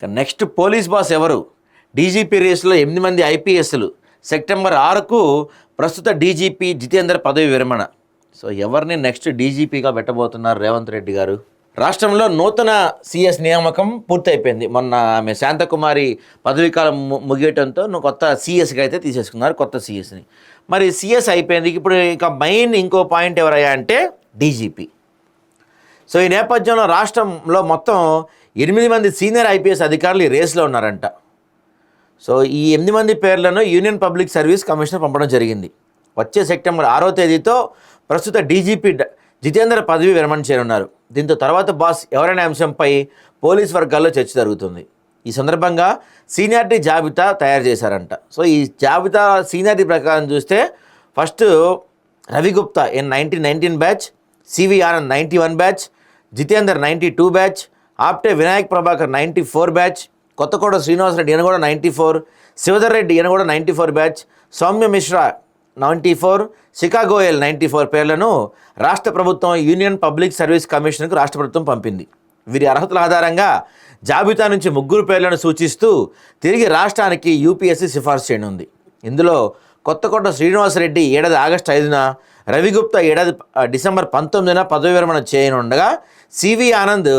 Next police boss ఎవరు? DGP రేసులో 8 మంది ఐపీఎస్లు సెప్టెంబర్ 6కు ప్రస్తుత డీజీపీ జితేందర్ పదవి విరమణ. సో ఎవరిని నెక్స్ట్ డీజీపీగా పెట్టబోతున్నారు రేవంత్ రెడ్డి గారు? రాష్ట్రంలో నూతన సిఎస్ నియామకం పూర్తయిపోయింది. మొన్న ఆమె శాంతకుమారి పదవీకాలం ముగియటంతో కొత్త సిఎస్గా అయితే తీసేసుకున్నారు, కొత్త సిఎస్ని. మరి సిఎస్ అయిపోయింది, ఇప్పుడు ఇక మెయిన్ ఇంకో పాయింట్ ఎవరయ్యా అంటే డీజీపీ. సో ఈ నేపథ్యంలో రాష్ట్రంలో మొత్తం 8 మంది సీనియర్ ఐపీఎస్ అధికారులు ఈ రేస్లో ఉన్నారంట. సో ఈ 8 మంది పేర్లను యూనియన్ పబ్లిక్ సర్వీస్ కమిషనర్ పంపడం జరిగింది. వచ్చే సెప్టెంబర్ 6వ తేదీతో ప్రస్తుత డీజీపీ జితేందర్ పదవి విరమణ చేయనున్నారు. దీంతో తర్వాత బాస్ ఎవరైనా అంశంపై పోలీస్ వర్గాల్లో చర్చ జరుగుతుంది. ఈ సందర్భంగా సీనియారిటీ జాబితా తయారు చేశారంట. సో ఈ జాబితా సీనియారిటీ ప్రకారం చూస్తే first Ravi Gupta 1919 batch, CV Anand 91 batch, Jitender 92 batch, Apte Vinayak Prabhakar 94 batch, Kothakota Srinivasa Reddy ఈయన కూడా 94, శివధర్ రెడ్డి ఈయన కూడా 94 బ్యాచ్, సౌమ్య మిశ్రా 94, శిఖా గోయల్ 94 పేర్లను రాష్ట్ర ప్రభుత్వం యూనియన్ పబ్లిక్ సర్వీస్ కమిషన్కు రాష్ట్ర ప్రభుత్వం పంపింది. వీరి అర్హతల ఆధారంగా జాబితా నుంచి 3 పేర్లను సూచిస్తూ తిరిగి రాష్ట్రానికి యూపీఎస్సీ సిఫార్సు చేయనుంది. ఇందులో కొత్తకోట శ్రీనివాసరెడ్డి ఏడాది ఆగస్టు 5న, రవిగుప్తా ఏడాది డిసెంబర్ 19న పదవి విరమణ చేయనుండగా, C V Anand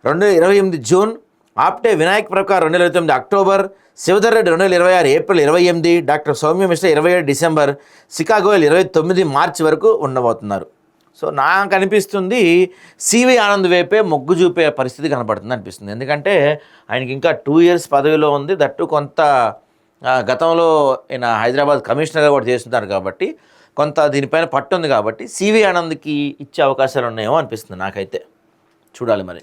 2028 June, Apte Vinayak Prabhakar 2029 October, Shivdhar Reddy 2026 April 28, doctor Soumya Mishra 27 December, Shikha Goyal 29 March వరకు ఉండబోతున్నారు. సో నాకు అనిపిస్తుంది సివి ఆనంద్ వైపే మొగ్గు చూపే పరిస్థితి కనపడుతుంది అనిపిస్తుంది. ఎందుకంటే ఆయనకి ఇంకా 2 ఇయర్స్ పదవిలో ఉంది, దట్టు కొంత గతంలో ఈయన హైదరాబాద్ కమిషనర్గా కూడా చేస్తున్నారు కాబట్టి కొంత దీనిపైన పట్టు ఉంది కాబట్టి సివి ఆనంద్కి ఇచ్చే అవకాశాలు ఉన్నాయేమో అనిపిస్తుంది నాకైతే. చూడాలి మరి.